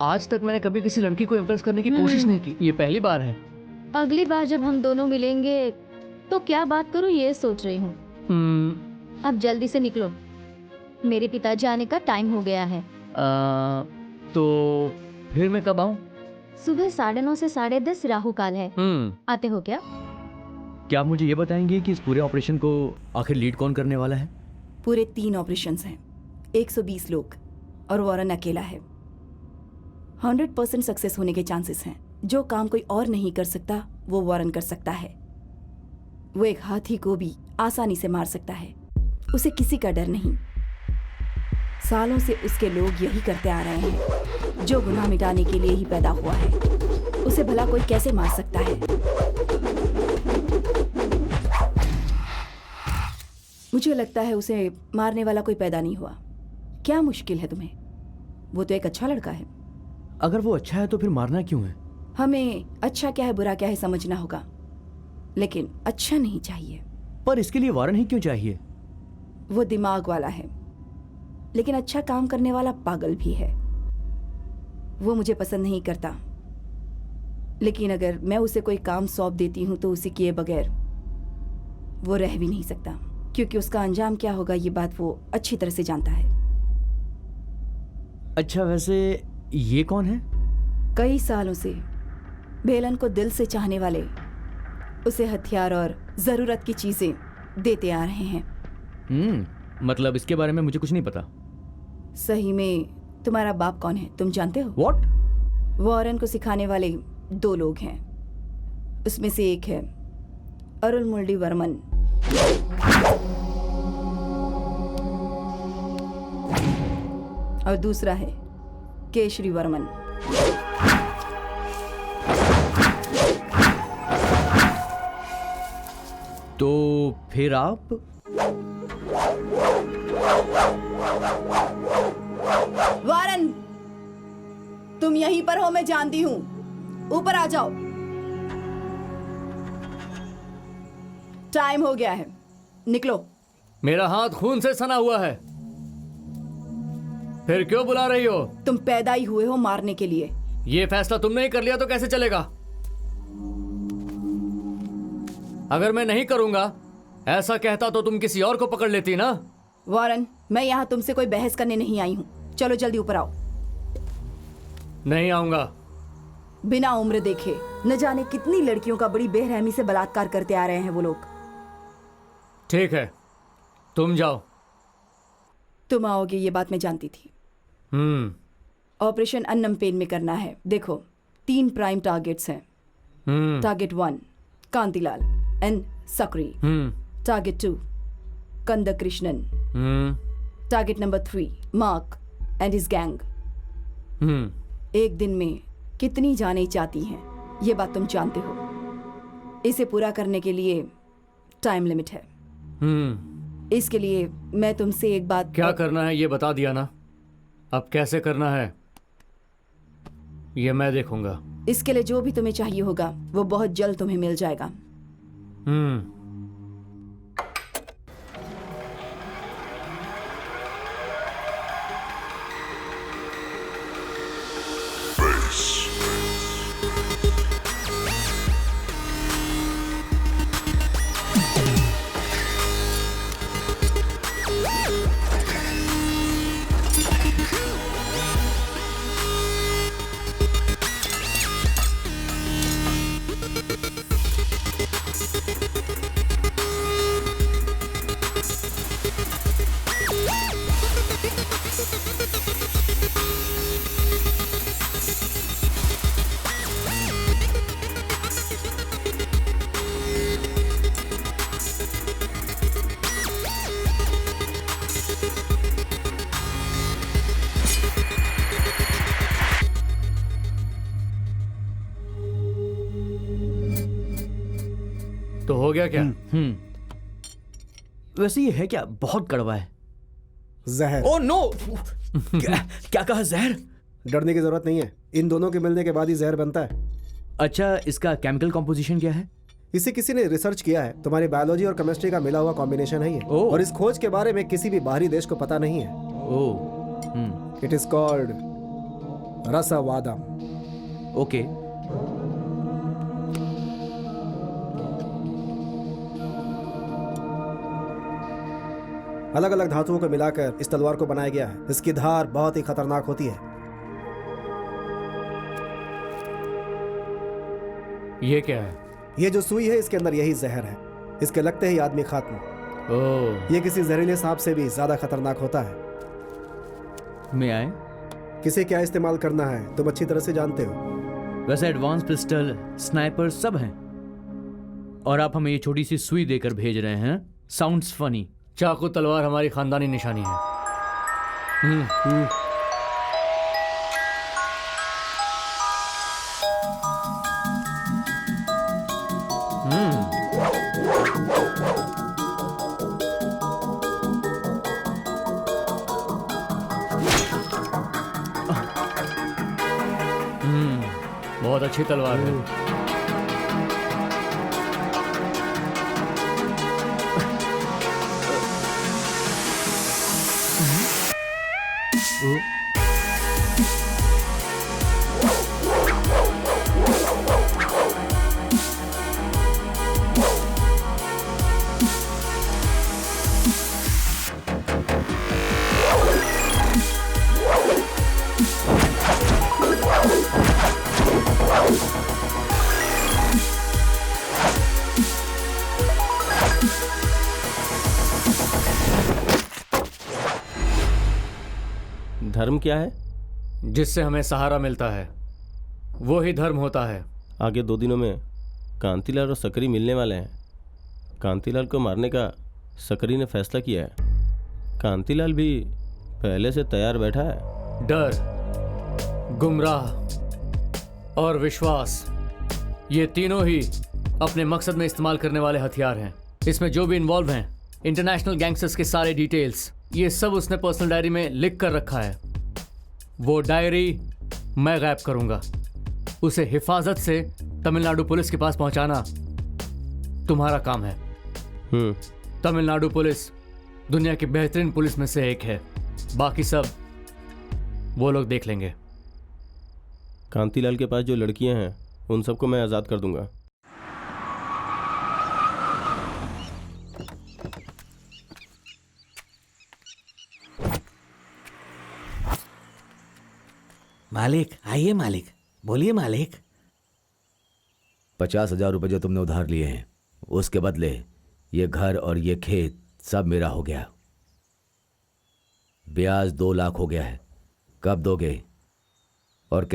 आज तक मैंने कभी किसी लड़की को इम्प्रेस करने की कोशिश नहीं की, ये पहली बार है। अगली बार जब हम दोनों मिलेंगे तो क्या बात करूं ये सोच रही हूँ। अब जल्दी से निकलो, मेरे पिताजी आने का टाइम हो गया है। तो फिर मैं कब आऊँ? सुबह 9:30 से 10:30 राहु काल है। आते हो क्या? क्या आप मुझे ये बताएंगे कि इस पूरे ऑपरेशन को आखिर लीड कौन करने वाला है? पूरे 3 ऑपरेशंस हैं, 120 लोग और वॉरेन अकेला है। 100% सक्सेस होने के चांसेस हैं। जो काम कोई और नहीं कर सकता वो वॉरेन कर सकता है। वो एक हाथी को भी आसानी से मार सकता है, उसे किसी का डर नहीं। सालों से उसके लोग यही करते आ रहे हैं। जो गुनाह मिटाने के लिए ही पैदा हुआ है, उसे भला कोई कैसे मार सकता है? मुझे लगता है उसे मारने वाला कोई पैदा नहीं हुआ। क्या मुश्किल है तुम्हें? वो तो एक अच्छा लड़का है। अगर वो अच्छा है तो फिर मारना क्यों है? हमें अच्छा क्या है बुरा क्या है समझना होगा, लेकिन अच्छा नहीं चाहिए। पर इसके लिए वारन ही क्यों चाहिए? वो दिमाग वाला है, लेकिन अच्छा काम करने वाला पागल भी है। वो मुझे पसंद नहीं करता, लेकिन अगर मैं उसे कोई काम सौंप देती हूं तो उसे किए बगैर वो रह भी नहीं सकता, क्योंकि उसका अंजाम क्या होगा ये बात वो अच्छी तरह से जानता है। अच्छा, वैसे ये कौन है? कई सालों से बेलन को दिल से चाहने वाले उसे हथियार और जरूरत की चीजें देते आ रहे हैं। मतलब इसके बारे में मुझे कुछ नहीं पता। सही में तुम्हारा बाप कौन है तुम जानते हो? What? वॉरेन को सिखाने वाले 2 लोग हैं। उसमें से एक है अरुलमोल्डी वर्मन, और दूसरा है केशरी वर्मन। तो फिर आप? वारन, तुम यहीं पर हो, मैं जानती हूं। ऊपर आ जाओ, टाइम हो गया है, निकलो। मेरा हाथ खून से सना हुआ है, फिर क्यों बुला रही हो? तुम पैदा ही हुए हो मारने के लिए। ये फैसला तुमने ही कर लिया तो कैसे चलेगा? अगर मैं नहीं करूंगा ऐसा कहता तो तुम किसी और को पकड़ लेती ना। वॉरेन, मैं यहाँ तुमसे कोई बहस करने नहीं आई हूँ। चलो जल्दी ऊपर आओ। नहीं आऊंगा। बिना उम्र देखे न जाने कितनी लड़कियों का बड़ी बेरहमी से बलात्कार करते आ रहे हैं वो लोग। ठीक है, तुम जाओ। तुम आओगे ये बात मैं जानती थी। ऑपरेशन अन्नम पेन में करना है। देखो 3 प्राइम टारगेट्स हैं। टारगेट 1 कांतिलाल एंड सक्री। टारगेट 2 कंद Krishnan. Target number 3 Mark and his gang. एक दिन में कितनी जाने चाहती हैं ये बात तुम जानते हो। इसे पूरा करने के लिए टाइम लिमिट है। इसके लिए मैं तुमसे एक बात। क्या करना है ये बता दिया ना, अब कैसे करना है ये मैं देखूंगा। इसके लिए जो भी तुम्हें चाहिए होगा वो बहुत जल्द तुम्हें मिल जाएगा। तो हो गया क्या? वैसे ये है क्या? बहुत कड़वा है। जहर। Oh no! क्या कहा? जहर? डरने की जरूरत नहीं है, इन दोनों के मिलने के बाद ही जहर बनता है। अच्छा, इसका केमिकल कॉम्पोजिशन क्या है? इसे किसी ने रिसर्च किया है, तुम्हारी बायोलॉजी और केमिस्ट्री का मिला हुआ कॉम्बिनेशन है ये। और इस खोज के बारे में किसी भी बाहरी देश को पता नहीं है। ओह। इट इज कॉल्ड रसवादम। ओके। अलग अलग धातुओं को मिलाकर इस तलवार को बनाया गया है। इसकी धार बहुत ही खतरनाक होती है। ये क्या है? ये जो सुई है इसके अंदर यही जहर है। इसके लगते ही आदमी खात्मा। ओह, ये किसी जहरीले सांप से भी ज्यादा खतरनाक होता है। मैं आए? किसे क्या इस्तेमाल करना है तुम अच्छी तरह से जानते हो। वैसे एडवांस पिस्टल, स्नाइपर सब हैं, और आप हमें ये छोटी सी सुई देकर भेज रहे हैं। Sounds funny. चाकू तलवार हमारी खानदानी निशानी है। बहुत अच्छी तलवार है। धर्म क्या है? जिससे हमें सहारा मिलता है वो ही धर्म होता है। आगे 2 दिनों में कांतिलाल और सकरी मिलने वाले हैं। कांतिलाल को मारने का सकरी ने फैसला किया है। कांतिलाल भी पहले से तैयार बैठा है। डर, गुमराह और विश्वास, ये तीनों ही अपने मकसद में इस्तेमाल करने वाले हथियार हैं। इसमें जो भी इन्वॉल्व हैं, इंटरनेशनल गैंगस्टर्स के सारे डिटेल्स, ये सब उसने पर्सनल डायरी में लिख कर रखा है। वो डायरी मैं गायब करूंगा। उसे हिफाजत से तमिलनाडु पुलिस के पास पहुंचाना तुम्हारा काम है। तमिलनाडु पुलिस दुनिया की बेहतरीन पुलिस में से एक है। बाकी सब वो लोग देख लेंगे। कांतिलाल के पास जो लड़कियां हैं उन सबको मैं आज़ाद कर दूंगा। मालिक आइए मालिक, बोलिए मालिक। 50,000 रुपये जो तुमने उधार लिए हैं उसके बदले ये घर और ये खेत सब मेरा हो गया। ब्याज 2 लाख हो गया है। कब दोगे और कैसे